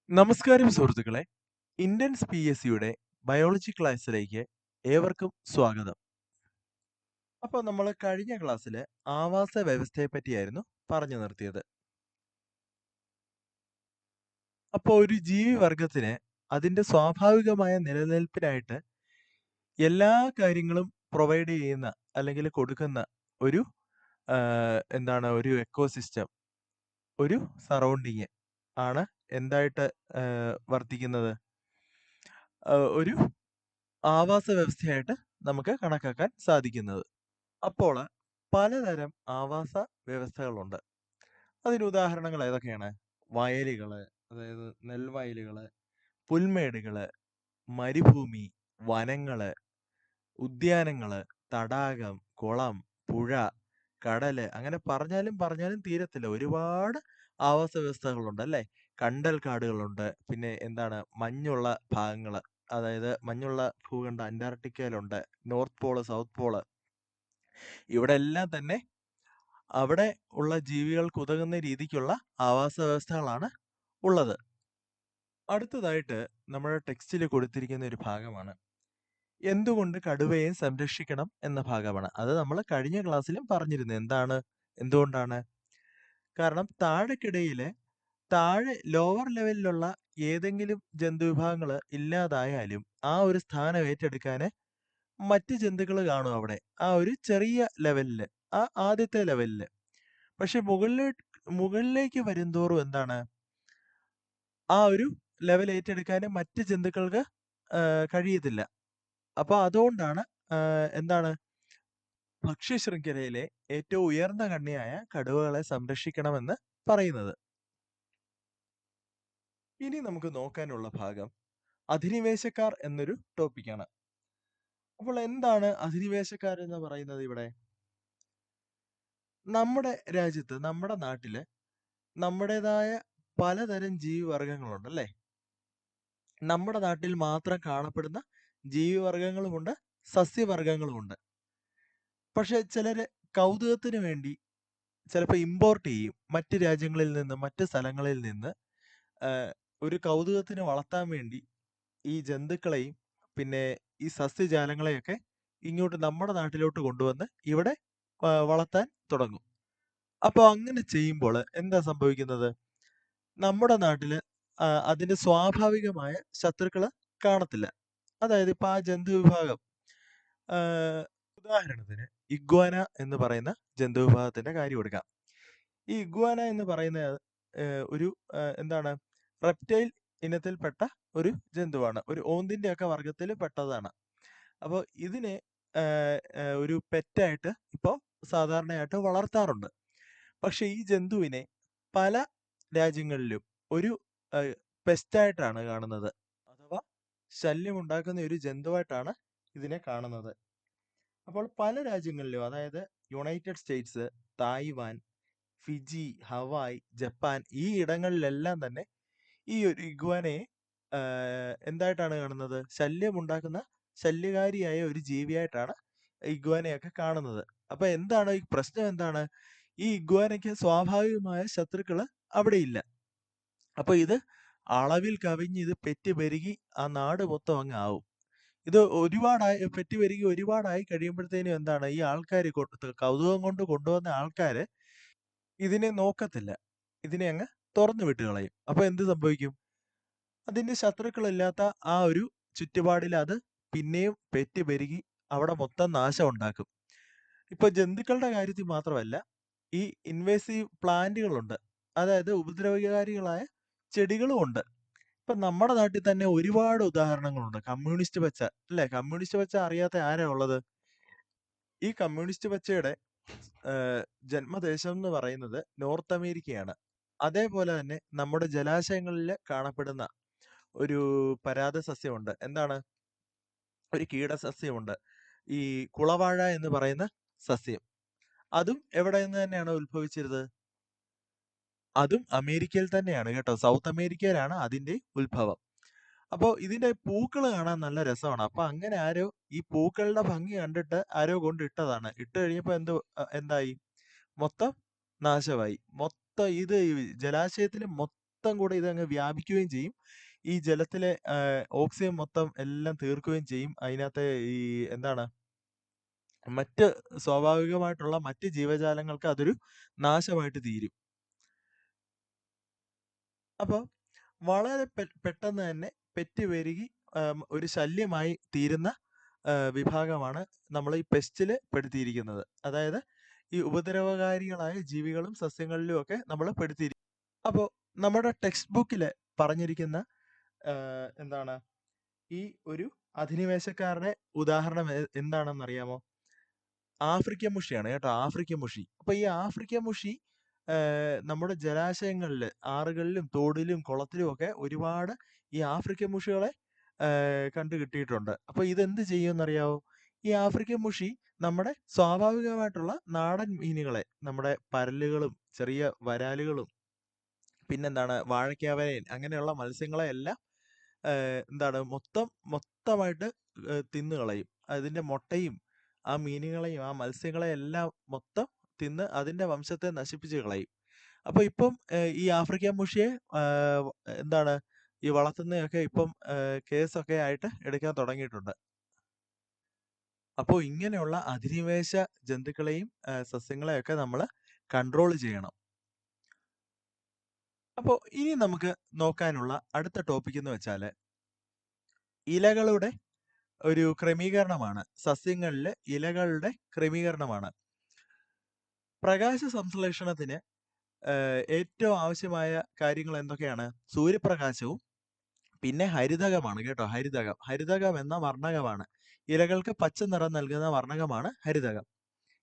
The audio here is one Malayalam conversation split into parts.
നമസ്കാരം സുഹൃത്തുക്കളെ. ഇന്ത്യൻസ് PSCയുടെ ബയോളജി ക്ലാസ്സിലേക്ക് ഏവർക്കും സ്വാഗതം. അപ്പോൾ നമ്മൾ കഴിഞ്ഞ ക്ലാസ്സിൽ ആവാസ വ്യവസ്ഥയെ പറ്റിയായിരുന്നു പറഞ്ഞു നിർത്തിയത്. അപ്പോൾ ഒരു ജീവിവർഗത്തിന് അതിന്റെ സ്വാഭാവികമായ നിലനിൽപ്പിനായിട്ട് എല്ലാ കാര്യങ്ങളും പ്രൊവൈഡ് ചെയ്യുന്ന അല്ലെങ്കിൽ കൊടുക്കുന്ന ഒരു ഒരു എക്കോസിസ്റ്റം, ഒരു സറൗണ്ടിങ് ആണ് എന്തായിട്ട് വർത്തിക്കുന്നത്, ഒരു ആവാസ വ്യവസ്ഥയായിട്ട് നമുക്ക് കണക്കാക്കാൻ സാധിക്കുന്നത്. അപ്പോൾ പലതരം ആവാസ വ്യവസ്ഥകളുണ്ട്. അതിന് ഉദാഹരണങ്ങൾ ഏതൊക്കെയാണ്? വയലുകള്, അതായത് നെൽവയലുകള്, പുൽമേടുകള്, മരുഭൂമി, വനങ്ങള്, ഉദ്യാനങ്ങള്, തടാകം, കുളം, പുഴ, കടല്, അങ്ങനെ പറഞ്ഞാലും പറഞ്ഞാലും തീരത്തില്ല. ഒരുപാട് ആവാസ വ്യവസ്ഥകളുണ്ട് അല്ലേ? കണ്ടൽ കാടുകളുണ്ട്. പിന്നെ മഞ്ഞുള്ള ഭാഗങ്ങള്, അതായത് മഞ്ഞുള്ള ഭൂഖണ്ഡം അന്റാർട്ടിക്കയിലുണ്ട്. നോർത്ത് പോള്, സൗത്ത് പോള്, ഇവിടെ എല്ലാം തന്നെ അവിടെ ഉള്ള ജീവികൾക്ക് ഉതകുന്ന രീതിക്കുള്ള ആവാസ വ്യവസ്ഥകളാണ് ഉള്ളത്. അടുത്തതായിട്ട് നമ്മുടെ ടെക്സ്റ്റിൽ കൊടുത്തിരിക്കുന്ന ഒരു ഭാഗമാണ് എന്തുകൊണ്ട് കടുവയെ സംരക്ഷിക്കണം എന്ന ഭാഗമാണ്. അത് നമ്മൾ കഴിഞ്ഞ ക്ലാസ്സിലും പറഞ്ഞിരുന്നു. എന്തുകൊണ്ടാണ്? കാരണം താഴെ ലോവർ ലെവലിലുള്ള ഏതെങ്കിലും ജന്തുവിഭാഗങ്ങൾ ഇല്ലാതായാലും ആ ഒരു സ്ഥാനം ഏറ്റെടുക്കാന് മറ്റ് ജന്തുക്കൾ കാണും അവിടെ. ആ ഒരു ചെറിയ ലെവലില്, ആ ആദ്യത്തെ ലെവലില്. പക്ഷെ മുകളിലേക്ക് വരുംതോറും ആ ഒരു ലെവൽ ഏറ്റെടുക്കാനും മറ്റ് ജന്തുക്കൾക്ക് കഴിയത്തില്ല. അപ്പൊ അതുകൊണ്ടാണ് ഭക്ഷ്യശൃംഖലയിലെ ഏറ്റവും ഉയർന്ന കണ്ണിയായ കടുവകളെ സംരക്ഷിക്കണമെന്ന് പറയുന്നത്. ഇനി നമുക്ക് നോക്കാനുള്ള ഭാഗം അധിനിവേശക്കാർ എന്നൊരു ടോപ്പിക്കാണ്. അപ്പോൾ എന്താണ് അധിനിവേശക്കാർ എന്ന് പറയുന്നത്? ഇവിടെ നമ്മുടെ രാജ്യത്ത്, നമ്മുടെ നാട്ടില് നമ്മുടേതായ പലതരം ജീവിവർഗങ്ങളുണ്ട് അല്ലേ? നമ്മുടെ നാട്ടിൽ മാത്രം കാണപ്പെടുന്ന ജീവിവർഗങ്ങളുമുണ്ട്, സസ്യവർഗങ്ങളുമുണ്ട്. പക്ഷെ ചിലര് കൗതുകത്തിന് വേണ്ടി ചിലപ്പോൾ ഇമ്പോർട്ട് ചെയ്യും മറ്റ് രാജ്യങ്ങളിൽ നിന്ന്, മറ്റ് സ്ഥലങ്ങളിൽ നിന്ന്. ഒരു കൗതുകത്തിന് വളർത്താൻ വേണ്ടി ഈ ജന്തുക്കളെയും പിന്നെ ഈ സസ്യജാലങ്ങളെയൊക്കെ ഇങ്ങോട്ട് നമ്മുടെ നാട്ടിലോട്ട് കൊണ്ടുവന്ന് ഇവിടെ വളർത്താൻ തുടങ്ങും. അപ്പോൾ അങ്ങനെ ചെയ്യുമ്പോൾ എന്താ സംഭവിക്കുന്നത്? നമ്മുടെ നാട്ടില് അതിന്റെ സ്വാഭാവികമായ ശത്രുക്കള് കാണത്തില്ല. അതായത് ഇപ്പൊ ആ ജന്തുവിഭാഗം, ഉദാഹരണത്തിന് ഇഗ്വാന എന്ന് പറയുന്ന ജന്തുവിഭാഗത്തിന്റെ കാര്യം എടുക്കാം. ഈ ഇഗ്വാന എന്ന് പറയുന്ന ഒരു റെപ്റ്റൈൽ ഇനത്തിൽപ്പെട്ട ഒരു ജന്തുവാണ്. ഒരു ഓന്തിന്റെ ഒക്കെ വർഗത്തിൽ പെട്ടതാണ്. അപ്പോൾ ഇതിനെ ഒരു പെറ്റായിട്ട് ഇപ്പോൾ സാധാരണയായിട്ട് വളർത്താറുണ്ട്. പക്ഷെ ഈ ജന്തുവിനെ പല രാജ്യങ്ങളിലും ഒരു പെസ്റ്റായിട്ടാണ് കാണുന്നത്, അഥവാ ശല്യമുണ്ടാക്കുന്ന ഒരു ജന്തുവായിട്ടാണ് ഇതിനെ കാണുന്നത്. അപ്പോൾ പല രാജ്യങ്ങളിലും, അതായത് United States, Taiwan, Fiji, Hawaii, Japan, ഈ ഇടങ്ങളിലെല്ലാം തന്നെ ഈ ഒരു ഇഗ്വാനയെ എന്തായിട്ടാണ് കാണുന്നത്? ശല്യകാരിയായ ഒരു ജീവിയായിട്ടാണ് ഇഗ്വാനയൊക്കെ കാണുന്നത്. അപ്പൊ ഈ പ്രശ്നം എന്താണ്? ഈ ഇഗ്വാനയ്ക്ക് സ്വാഭാവികമായ ശത്രുക്കള് അവിടെ ഇല്ല. അപ്പൊ ഇത് അളവിൽ കവിഞ്ഞ് ഇത് പെറ്റ് പെരുകി ആ നാട് മൊത്തം അങ്ങ് ആവും. ഇത് പെറ്റ് പെരുകി ഒരുപാടായി കഴിയുമ്പോഴത്തേനും ഈ ആൾക്കാര് കൗതുകം കൊണ്ട് കൊണ്ടുവന്ന ആൾക്കാര് ഇതിനെ നോക്കത്തില്ല. ഇതിനെ അങ്ങ് തുറന്നു വിട്ട് കളയും. അപ്പൊ എന്ത് സംഭവിക്കും? അതിന്റെ ശത്രുക്കളില്ലാത്ത ആ ഒരു ചുറ്റുപാടിൽ അത് പിന്നെയും പെറ്റ് പെരുകി അവിടെ മൊത്തം നാശം ഉണ്ടാക്കും. ഇപ്പൊ ജന്തുക്കളുടെ കാര്യത്തിൽ മാത്രമല്ല, ഈ ഇൻവേസീവ് പ്ലാന്റുകളുണ്ട്, അതായത് ഉപദ്രവകാരികളായ ചെടികളും ഉണ്ട്. ഇപ്പൊ നമ്മുടെ നാട്ടിൽ തന്നെ ഒരുപാട് ഉദാഹരണങ്ങളുണ്ട്. കമ്മ്യൂണിസ്റ്റ് പച്ച അല്ലെ? കമ്മ്യൂണിസ്റ്റ് പച്ച അറിയാത്ത ആരാ ഉള്ളത്? ഈ കമ്മ്യൂണിസ്റ്റ് പച്ചയുടെ ജന്മദേശം എന്ന് പറയുന്നത് നോർത്ത് അമേരിക്കയാണ്. അതേപോലെ തന്നെ നമ്മുടെ ജലാശയങ്ങളിൽ കാണപ്പെടുന്ന ഒരു പരാത സസ്യമുണ്ട്. ഒരു കീടസസ്യമുണ്ട്, ഈ കുളവാഴ എന്ന് പറയുന്ന സസ്യം. അതും എവിടെ നിന്ന് തന്നെയാണ് ഉത്ഭവിച്ചിരുന്നത്? അതും അമേരിക്കയിൽ തന്നെയാണ് കേട്ടോ. സൗത്ത് അമേരിക്കയിലാണ് അതിന്റെ ഉത്ഭവം. അപ്പോൾ ഇതിന്റെ പൂക്കൾ കാണാൻ നല്ല രസമാണ്. അപ്പൊ അങ്ങനെ ആരോ ഈ പൂക്കളുടെ ഭംഗി കണ്ടിട്ട് ആരോ കൊണ്ടിട്ടതാണ്. ഇട്ട് കഴിഞ്ഞപ്പോ എന്തായി? മൊത്തം നാശമായി. മൊത്തം ഇത് ജലാശയത്തിൽ മൊത്തം കൂടെ ഇതങ്ങ് വ്യാപിക്കുകയും ചെയ്യും. ഈ ജലത്തിലെ ഓക്സിജൻ മൊത്തം എല്ലാം തീർക്കുകയും ചെയ്യും. അതിനകത്തെ ഈ എന്താണ് മറ്റ് സ്വാഭാവികമായിട്ടുള്ള മറ്റ് ജീവജാലങ്ങൾക്ക് അതൊരു നാശമായിട്ട് തീരും. അപ്പൊ വളരെ പെട്ടെന്ന് തന്നെ പെറ്റുപെരുകി ഒരു ശല്യമായി തീരുന്ന വിഭാഗമാണ് നമ്മൾ ഈ പെസ്റ്റില് പെടുത്തിയിരിക്കുന്നത്. അതായത് ഈ ഉപദ്രവകാരികളായ ജീവികളും സസ്യങ്ങളിലും ഒക്കെ നമ്മൾ പെടുത്തിയിരിക്കും. അപ്പോൾ നമ്മുടെ ടെക്സ്റ്റ് ബുക്കില് പറഞ്ഞിരിക്കുന്ന എന്താണ് ഈ ഒരു അധിനിവേശക്കാരുടെ ഉദാഹരണം എന്താണെന്ന് അറിയാമോ? ആഫ്രിക്കൻ മുഷിയാണ് കേട്ടോ, ആഫ്രിക്കൻ മുഷി. അപ്പൊ ഈ ആഫ്രിക്കൻ മുഷി നമ്മുടെ ജലാശയങ്ങളില്, ആറുകളിലും തോടിലും കുളത്തിലും ഒക്കെ ഒരുപാട് ഈ ആഫ്രിക്കൻ മുഷികളെ കണ്ടു കിട്ടിയിട്ടുണ്ട്. അപ്പൊ ഇതെന്ത് ചെയ്യുമെന്നറിയാവോ? ഈ ആഫ്രിക്കൻ മുഷി നമ്മുടെ സ്വാഭാവികമായിട്ടുള്ള നാടൻ മീനുകളെ, നമ്മുടെ പരലുകളും ചെറിയ വരാലുകളും പിന്നെന്താണ് വാഴയ്ക്കാവരയൻ അങ്ങനെയുള്ള മത്സ്യങ്ങളെ എല്ലാം എന്താണ് മൊത്തമായിട്ട് തിന്നുകളയും. അതിന്റെ മുട്ടയും ആ മീനുകളെയും ആ മത്സ്യങ്ങളെ എല്ലാം മൊത്തം തിന്ന് അതിന്റെ വംശത്തെ നശിപ്പിച്ച് കളയും. അപ്പൊ ഇപ്പം ഈ ആഫ്രിക്കൻ മുഷിയെ എന്താണ് ഈ വളർത്തുന്നതൊക്കെ ഇപ്പം കേസൊക്കെ ആയിട്ട് എടുക്കാൻ തുടങ്ങിയിട്ടുണ്ട്. അപ്പോൾ ഇങ്ങനെയുള്ള അധിനിവേശ ജന്തുക്കളെയും സസ്യങ്ങളെയൊക്കെ നമ്മൾ കൺട്രോൾ ചെയ്യണം. അപ്പോൾ ഇനി നമുക്ക് നോക്കാനുള്ള അടുത്ത ടോപ്പിക് എന്ന് വെച്ചാല് ഇലകളുടെ ഒരു ക്രമീകരണമാണ്. സസ്യങ്ങളിലെ ഇലകളുടെ ക്രമീകരണമാണ്. പ്രകാശ സംശ്ലേഷണത്തിന് ഏറ്റവും ആവശ്യമായ കാര്യങ്ങൾ എന്തൊക്കെയാണ്? സൂര്യപ്രകാശവും പിന്നെ ഹരിതകമാണ് കേട്ടോ. ഹരിതകം എന്ന വർണ്ണകമാണ്. ഇലകൾക്ക് പച്ച നിറം നൽകുന്ന വർണ്ണകമാണ് ഹരിതകം.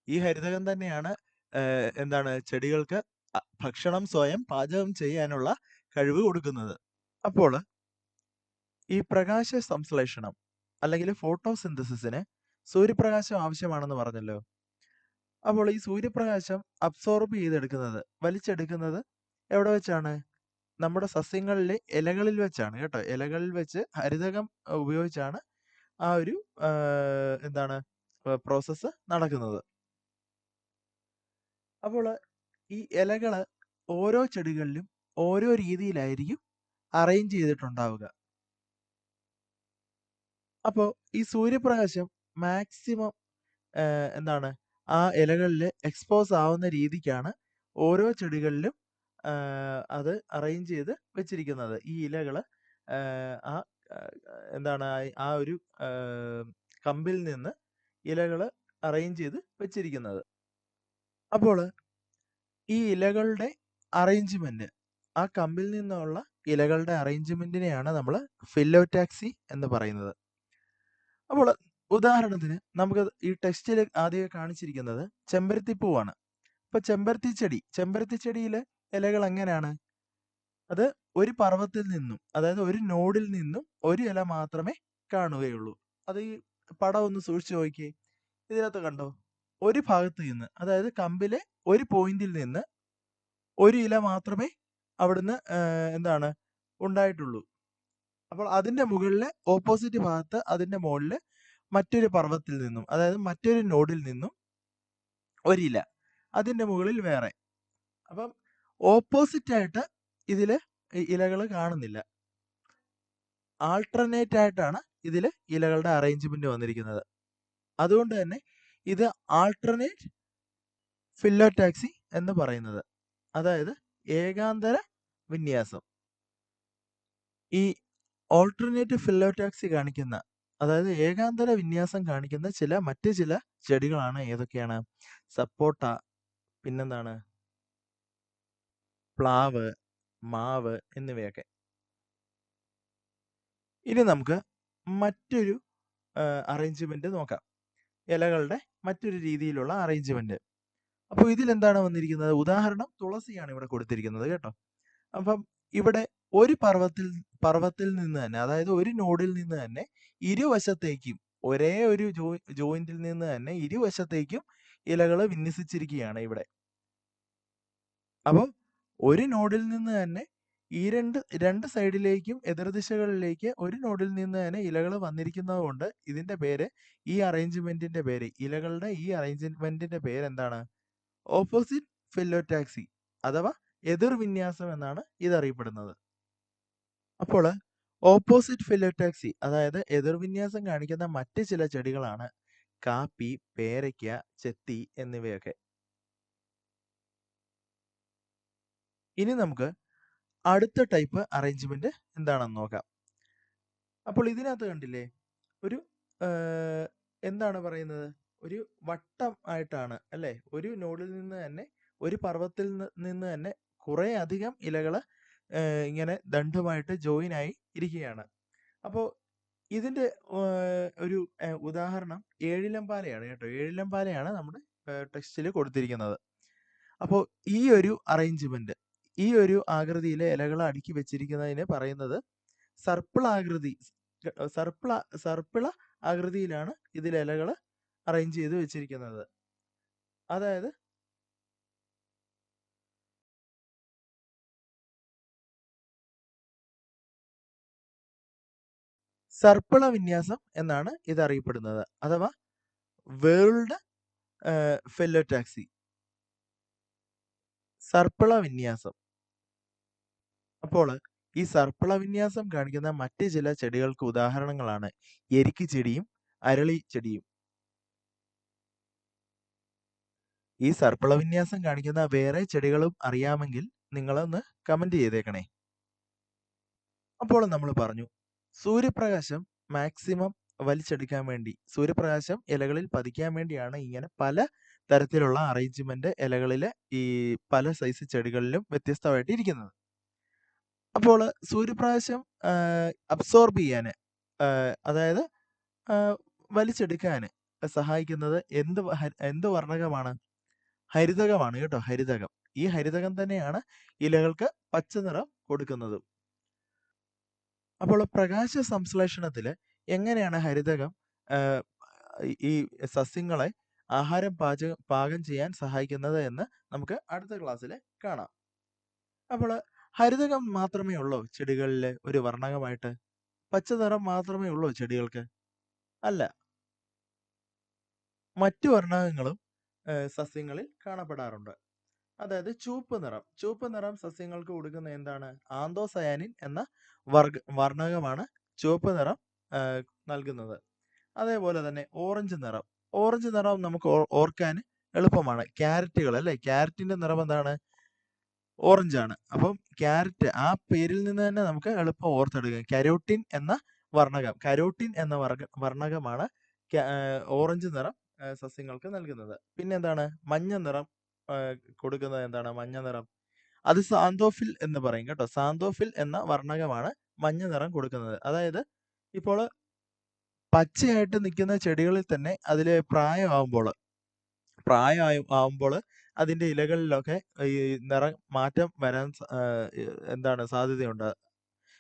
ഈ ഹരിതകം തന്നെയാണ് എന്താണ് ചെടികൾക്ക് ഭക്ഷണം സ്വയം പാചകം ചെയ്യാനുള്ള കഴിവ് കൊടുക്കുന്നത്. അപ്പോൾ ഈ പ്രകാശ സംശ്ലേഷണം അല്ലെങ്കിൽ ഫോട്ടോസിന്തസിസിന് സൂര്യപ്രകാശം ആവശ്യമാണെന്ന് പറഞ്ഞല്ലോ. അപ്പോൾ ഈ സൂര്യപ്രകാശം അബ്സോർബ് ചെയ്തെടുക്കുന്നത്, വലിച്ചെടുക്കുന്നത് എവിടെ വെച്ചാണ്? നമ്മുടെ സസ്യങ്ങളിലെ ഇലകളിൽ വെച്ചാണ് കേട്ടോ. ഇലകളിൽ വെച്ച് ഹരിതകം ഉപയോഗിച്ചാണ് ആ ഒരു എന്താണ് പ്രോസസ്സ് നടക്കുന്നത്. അപ്പോൾ ഈ ഇലകള് ഓരോ ചെടികളിലും ഓരോ രീതിയിലായിരിക്കും അറേഞ്ച് ചെയ്തിട്ടുണ്ടാവുക. അപ്പോൾ ഈ സൂര്യപ്രകാശം മാക്സിമം എന്താണ് ആ ഇലകളിൽ എക്സ്പോസ് ആവുന്ന രീതിക്കാണ് ഓരോ ചെടികളിലും അത് അറേഞ്ച് ചെയ്ത് വെച്ചിരിക്കുന്നത്. ഈ ഇലകള് ആ എന്താണ് ആ ഒരു കമ്പിൽ നിന്ന് ഇലകള് അറേഞ്ച് ചെയ്ത് വെച്ചിരിക്കുന്നത്. അപ്പോൾ ഈ ഇലകളുടെ അറേഞ്ച്മെന്റ്, ആ കമ്പിൽ നിന്നുള്ള ഇലകളുടെ അറേഞ്ച്മെന്റിനെയാണ് നമ്മൾ ഫില്ലോടാക്സി എന്ന് പറയുന്നത്. അപ്പോൾ ഉദാഹരണത്തിന് നമുക്ക് ഈ ടെക്സ്റ്റിൽ ആദ്യം കാണിച്ചിരിക്കുന്നത് ചെമ്പരത്തിപ്പൂവാണ്. ഇപ്പൊ ചെമ്പരത്തിച്ചെടിയിലെ ഇലകൾ എങ്ങനെയാണ്? അത് ഒരു പർവ്വത്തിൽ നിന്നും, അതായത് ഒരു നോഡിൽ നിന്നും ഒരു ഇല മാത്രമേ കാണുകയുള്ളൂ. അത് ഈ പടം ഒന്ന് സൂക്ഷിച്ചു നോക്കിയേ. ഇതിനകത്ത് കണ്ടോ? ഒരു ഭാഗത്ത് നിന്ന്, അതായത് കമ്പിലെ ഒരു പോയിന്റിൽ നിന്ന് ഒരു ഇല മാത്രമേ അവിടുന്ന് എന്താണ് ഉണ്ടായിട്ടുള്ളൂ. അപ്പോൾ അതിന്റെ മുകളിലെ ഓപ്പോസിറ്റ് ഭാഗത്ത് അതിന്റെ മുകളില് മറ്റൊരു പർവ്വത്തിൽ നിന്നും, അതായത് മറ്റൊരു നോഡിൽ നിന്നും ഒരില, അതിന്റെ മുകളിൽ വേറെ. അപ്പം ഓപ്പോസിറ്റ് ആയിട്ട് ഇതില് ഇലകൾ കാണുന്നില്ല. ആൾട്ടർനേറ്റ് ആയിട്ടാണ് ഇതില് ഇലകളുടെ അറേഞ്ച്മെന്റ് വന്നിരിക്കുന്നത്. അതുകൊണ്ട് തന്നെ ഇത് ആൾട്ടർനേറ്റ് ഫില്ലോടാക്സി എന്ന് പറയുന്നത്, അതായത് ഏകാന്തര വിന്യാസം. ഈ ഓൾട്ടർനേറ്റ് ഫില്ലോടാക്സി കാണിക്കുന്ന, അതായത് ഏകാന്തര വിന്യാസം കാണിക്കുന്ന മറ്റ് ചില ചെടികളാണ് ഏതൊക്കെയാണ്? സപ്പോട്ട, പിന്നെന്താണ് പ്ലാവ്, മാവ് എന്നിവയൊക്കെ. ഇനി നമുക്ക് മറ്റൊരു അറേഞ്ച്മെന്റ് നോക്കാം. ഇലകളുടെ മറ്റൊരു രീതിയിലുള്ള അറേഞ്ച്മെന്റ്. അപ്പോൾ ഇതിലെന്താണ് വന്നിരിക്കുന്നത്? ഉദാഹരണം തുളസിയാണ് ഇവിടെ കൊടുത്തിരിക്കുന്നത് കേട്ടോ. അപ്പം ഇവിടെ ഒരു പർവ്വത്തിൽ നിന്ന് തന്നെ, അതായത് ഒരു നോഡിൽ നിന്ന് തന്നെ ഇരുവശത്തേക്കും, ഒരേ ഒരു ജോയിന്റിൽ നിന്ന് തന്നെ ഇരുവശത്തേക്കും ഇലകൾ വിന്യസിച്ചിരിക്കുകയാണ് ഇവിടെ. അപ്പോൾ ഒരു നോഡിൽ നിന്ന് തന്നെ ഈ രണ്ട് സൈഡിലേക്കും എതിർദിശകളിലേക്ക് ഒരു നോഡിൽ നിന്ന് തന്നെ ഇലകൾ വന്നിരിക്കുന്നത് കൊണ്ട് ഇതിന്റെ പേര്, ഈ അറേഞ്ച്മെന്റിന്റെ പേര്, ഇലകളുടെ ഈ അറേഞ്ച്മെന്റിന്റെ പേര് എന്താണ്? ഓപ്പോസിറ്റ് ഫില്ലോടാക്സി അഥവാ എതിർവിന്യാസം എന്നാണ് ഇതറിയപ്പെടുന്നത്. അപ്പോൾ ഓപ്പോസിറ്റ് ഫിലോടാക്സി അതായത് എതിർവിന്യാസം കാണിക്കുന്ന മറ്റ് ചില ചെടികളാണ് കാപ്പി, പേരയ്ക്ക, ചെത്തി എന്നിവയൊക്കെ. ഇനി നമുക്ക് അടുത്ത ടൈപ്പ് അറേഞ്ച്മെന്റ് എന്താണെന്ന് നോക്കാം. അപ്പോൾ ഇതിനകത്ത് കണ്ടില്ലേ, ഒരു എന്താണ് പറയുന്നത്, ഒരു വട്ടം ആയിട്ടാണ് അല്ലേ, ഒരു നോഡിൽ നിന്ന് തന്നെ, ഒരു പർവ്വത്തിൽ നിന്ന് തന്നെ കുറേ അധികം ഇലകൾ ഇങ്ങനെ ദണ്ഡുമായിട്ട് ജോയിൻ ആയി ഇരിക്കുകയാണ്. അപ്പോൾ ഇതിന്റെ ഒരു ഉദാഹരണം ഏഴിലമ്പാലയാണ് കേട്ടോ. ഏഴിലമ്പാലയാണ് നമ്മുടെ ടെക്സ്റ്റിൽ കൊടുത്തിരിക്കുന്നത്. അപ്പോൾ ഈ ഒരു അറേഞ്ച്മെന്റ്, ഈ ഒരു ആകൃതിയിലെ ഇലകൾ അടുക്കി വെച്ചിരിക്കുന്നതിന് പറയുന്നത് സർപ്പിള ആകൃതിയിലാണ് ഇതിൽ ഇലകൾ അറേഞ്ച് ചെയ്ത് വെച്ചിരിക്കുന്നത്. അതായത് സർപ്പിള വിന്യാസം എന്നാണ് ഇത് അറിയപ്പെടുന്നത്, അഥവാ വേൾഡ് ഫിലോടാക്സി, സർപ്പിള വിന്യാസം. അപ്പോൾ ഈ സർപ്പിള വിന്യാസം കാണിക്കുന്ന മറ്റ് ചില ചെടികൾക്ക് ഉദാഹരണങ്ങളാണ് എരിക്ക് ചെടിയും അരളി ചെടിയും. ഈ സർപ്പിള വിന്യാസം കാണിക്കുന്ന വേറെ ചെടികളും അറിയാമെങ്കിൽ നിങ്ങളൊന്ന് കമന്റ് ചെയ്തേക്കണേ. അപ്പോൾ നമ്മൾ പറഞ്ഞു, സൂര്യപ്രകാശം മാക്സിമം വലിച്ചെടുക്കാൻ വേണ്ടി, സൂര്യപ്രകാശം ഇലകളിൽ പതിക്കാൻ വേണ്ടിയാണ് ഇങ്ങനെ പല തരത്തിലുള്ള അറേഞ്ച്മെന്റ് ഇലകളിലെ ഈ പല സൈസ് ചെടികളിലും വ്യത്യസ്തമായിട്ട് ഇരിക്കുന്നത്. അപ്പോൾ സൂര്യപ്രകാശം അബ്സോർബ് ചെയ്യാൻ, അതായത് വലിച്ചെടുക്കാൻ സഹായിക്കുന്നത് എന്ത് വർണ്ണകമാണ്? ഹരിതകമാണ് കേട്ടോ, ഹരിതകം. ഈ ഹരിതകം തന്നെയാണ് ഇലകൾക്ക് പച്ച നിറം കൊടുക്കുന്നത്. അപ്പോൾ പ്രകാശ സംശ്ലേഷണത്തിൽ എങ്ങനെയാണ് ഹരിതകം ഈ സസ്യങ്ങളെ ആഹാരം പാകം ചെയ്യാൻ സഹായിക്കുന്നത് എന്ന് നമുക്ക് അടുത്ത ക്ലാസ്സിൽ കാണാം. അപ്പോൾ ഹരിതകം മാത്രമേ ഉള്ളൂ ചെടികളിലെ ഒരു വർണ്ണകമായിട്ട്? പച്ച നിറം മാത്രമേ ഉള്ളൂ ചെടികൾക്ക്? അല്ല, മറ്റു വർണ്ണകങ്ങളും സസ്യങ്ങളിൽ കാണപ്പെടാറുണ്ട്. അതായത് ചുവപ്പ് നിറം സസ്യങ്ങൾക്ക് കൊടുക്കുന്ന എന്താണ്? ആന്തോസയാനിൻ എന്ന വർണ്ണകമാണ് ചുവപ്പ് നിറം നൽകുന്നത്. അതേപോലെ തന്നെ ഓറഞ്ച് നിറം നമുക്ക് ഓർക്കാൻ എളുപ്പമാണ്. ക്യാരറ്റുകൾ അല്ലേ, ക്യാരറ്റിന്റെ നിറം എന്താണ്? ഓറഞ്ചാണ്. അപ്പം ക്യാരറ്റ്, ആ പേരിൽ നിന്ന് തന്നെ നമുക്ക് എളുപ്പം ഓർത്തെടുക്കാം. കരോട്ടിൻ എന്ന വർണ്ണകമാണ് ഓറഞ്ച് നിറം സസ്യങ്ങൾക്ക് നൽകുന്നത്. പിന്നെന്താണ്? മഞ്ഞ നിറം കൊടുക്കുന്നത് എന്താണ്? മഞ്ഞ നിറം അത് സാന്തോഫിൽ എന്ന് പറയും കേട്ടോ. സാന്തോഫിൽ എന്ന വർണ്ണകമാണ് മഞ്ഞ നിറം കൊടുക്കുന്നത്. അതായത് ഇപ്പോൾ പച്ചയായിട്ട് നിൽക്കുന്ന ചെടികളിൽ തന്നെ അതിൽ പ്രായമാവുമ്പോൾ അതിന്റെ ഇലകളിലൊക്കെ ഈ മാറ്റം വരാൻ സാധ്യതയുണ്ട്.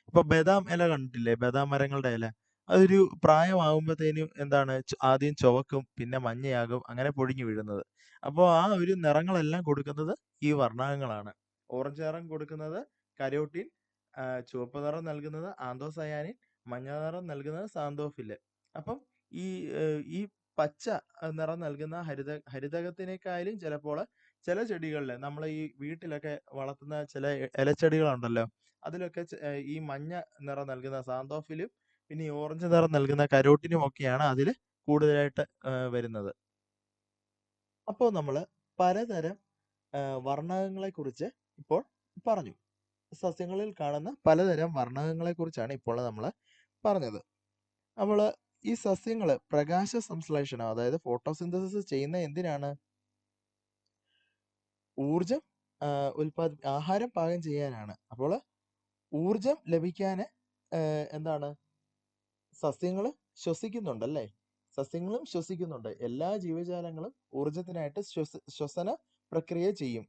ഇപ്പൊ ബദാം ഇല കണ്ടിട്ടില്ലേ? ബദാം മരങ്ങളുടെ ഇല അതൊരു പ്രായമാകുമ്പോഴത്തേനും എന്താണ്, ആദ്യം ചുവക്കും, പിന്നെ മഞ്ഞയാകും, അങ്ങനെ പൊഴിഞ്ഞു വീഴുന്നത്. അപ്പോൾ ആ ഒരു നിറങ്ങളെല്ലാം കൊടുക്കുന്നത് ഈ വർണ്ണകങ്ങളാണ്. ഓറഞ്ച് നിറം കൊടുക്കുന്നത് കരോട്ടിൻ, ചുവപ്പ് നിറം നൽകുന്നത് ആന്തോസയാനിൻ, മഞ്ഞ നിറം നൽകുന്നത് സാന്തോഫില്. അപ്പം ഈ പച്ച നിറം നൽകുന്ന ഹരിതകത്തിനേക്കാളും ചിലപ്പോൾ ചില ചെടികളിൽ, നമ്മൾ ഈ വീട്ടിലൊക്കെ വളർത്തുന്ന ചില ഇലച്ചെടികളുണ്ടല്ലോ, അതിലൊക്കെ ഈ മഞ്ഞ നിറം നൽകുന്ന സാന്തോഫിലും പിന്നെ ഈ ഓറഞ്ച് നിറം നൽകുന്ന കരോട്ടിനും ഒക്കെയാണ് അതിൽ കൂടുതലായിട്ട് വരുന്നത്. അപ്പോൾ നമ്മൾ പലതരം വർണ്ണകങ്ങളെ കുറിച്ച് ഇപ്പോൾ പറഞ്ഞു. സസ്യങ്ങളിൽ കാണുന്ന പലതരം വർണ്ണകങ്ങളെ കുറിച്ചാണ് ഇപ്പോൾ നമ്മൾ പറഞ്ഞത്. അപ്പോൾ ഈ സസ്യങ്ങൾ പ്രകാശ സംശ്ലേഷണം, അതായത് ഫോട്ടോസിന്തസിസ് ചെയ്യുന്ന എന്തിനാണ്? ഊർജം ആഹാരം പാകം ചെയ്യാനാണ്. അപ്പോൾ ഊർജം ലഭിക്കാൻ എന്താണ്, സസ്യങ്ങൾ ശ്വസിക്കുന്നുണ്ടല്ലേ? സസ്യങ്ങളും ശ്വസിക്കുന്നുണ്ട്. എല്ലാ ജീവജാലങ്ങളും ഊർജത്തിനായിട്ട് ശ്വസന പ്രക്രിയ ചെയ്യും.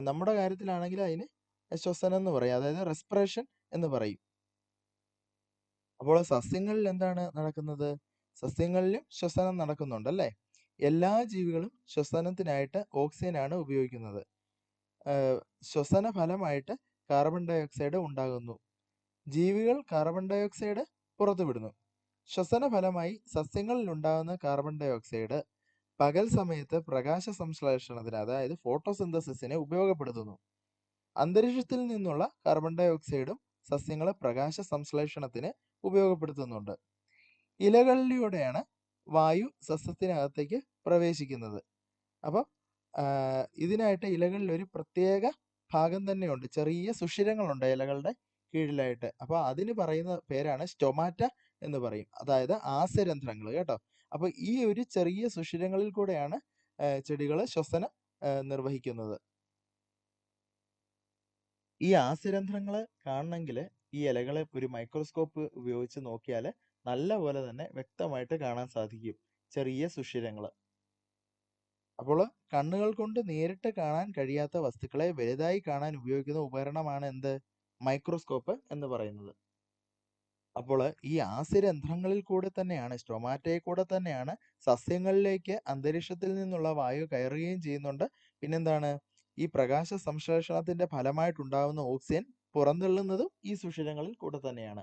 നമ്മുടെ കാര്യത്തിലാണെങ്കിൽ അതിന് ശ്വസനം എന്ന് പറയും, അതായത് റെസ്പിറേഷൻ എന്ന് പറയും. അപ്പോൾ സസ്യങ്ങളിൽ എന്താണ് നടക്കുന്നത്? സസ്യങ്ങളിലും ശ്വസനം നടക്കുന്നുണ്ടല്ലേ? എല്ലാ ജീവികളും ശ്വസനത്തിനായിട്ട് ഓക്സിജനാണ് ഉപയോഗിക്കുന്നത്. ശ്വസന ഫലമായിട്ട് കാർബൺ ഡൈ ഓക്സൈഡ് ഉണ്ടാകുന്നു. ജീവികൾ കാർബൺ ഡൈ ഓക്സൈഡ് പുറത്തുവിടുന്നു. ശ്വസന ഫലമായി സസ്യങ്ങളിൽ ഉണ്ടാകുന്ന കാർബൺ ഡൈ ഓക്സൈഡ് പകൽ സമയത്ത് പ്രകാശ സംശ്ലേഷണത്തിന്, അതായത് ഫോട്ടോസിന്തസിസിനെ ഉപയോഗപ്പെടുത്തുന്നു. അന്തരീക്ഷത്തിൽ നിന്നുള്ള കാർബൺ ഡൈ ഓക്സൈഡും സസ്യങ്ങൾ പ്രകാശ സംശ്ലേഷണത്തിന് ഉപയോഗപ്പെടുത്തുന്നുണ്ട്. ഇലകളിലൂടെയാണ് വായു സസ്യത്തിനകത്തേക്ക് പ്രവേശിക്കുന്നത്. അപ്പം ഇതിനായിട്ട് ഇലകളിൽ ഒരു പ്രത്യേക ഭാഗം തന്നെയുണ്ട്. ചെറിയ സുഷിരങ്ങളുണ്ട് ഇലകളുടെ കീഴിലായിട്ട്. അപ്പോൾ അതിന് പറയുന്ന പേരാണ് സ്റ്റൊമാറ്റ എന്ന് പറയും. അതായത് ആസ്യരന്ധ്രങ്ങൾ കേട്ടോ. അപ്പോൾ ഈ ഒരു ചെറിയ സുഷിരങ്ങളിൽ കൂടെയാണ് ചെടികൾ ശ്വസനം നിർവഹിക്കുന്നത്. ഈ ആസ്യരന്ധ്രങ്ങൾ കാണണമെങ്കിൽ ഈ ഇലകളെ ഒരു മൈക്രോസ്കോപ്പ് ഉപയോഗിച്ച് നോക്കിയാൽ നല്ല പോലെ തന്നെ വ്യക്തമായിട്ട് കാണാൻ സാധിക്കും ചെറിയ സുഷിരങ്ങൾ. അപ്പോൾ കണ്ണുകൾ കൊണ്ട് നേരിട്ട് കാണാൻ കഴിയാത്ത വസ്തുക്കളെ വലുതായി കാണാൻ ഉപയോഗിക്കുന്ന ഉപകരണമാണ് എന്ത്? മൈക്രോസ്കോപ്പ് എന്ന് പറയുന്നത്. അപ്പോൾ ഈ ആസ്യരന്ധ്രങ്ങളിൽ കൂടെ തന്നെയാണ്, സ്റ്റൊമാറ്റയിൽ കൂടെ തന്നെയാണ് സസ്യങ്ങളിലേക്ക് അന്തരീക്ഷത്തിൽ നിന്നുള്ള വായു കയറുകയും ചെയ്യുന്നുണ്ട്. പിന്നെന്താണ്? ഈ പ്രകാശ സംശ്ലേഷണത്തിന്റെ ഫലമായിട്ടുണ്ടാകുന്ന ഓക്സിജൻ പുറന്തള്ളുന്നതും ഈ സുഷിരങ്ങളിൽ കൂടെ തന്നെയാണ്.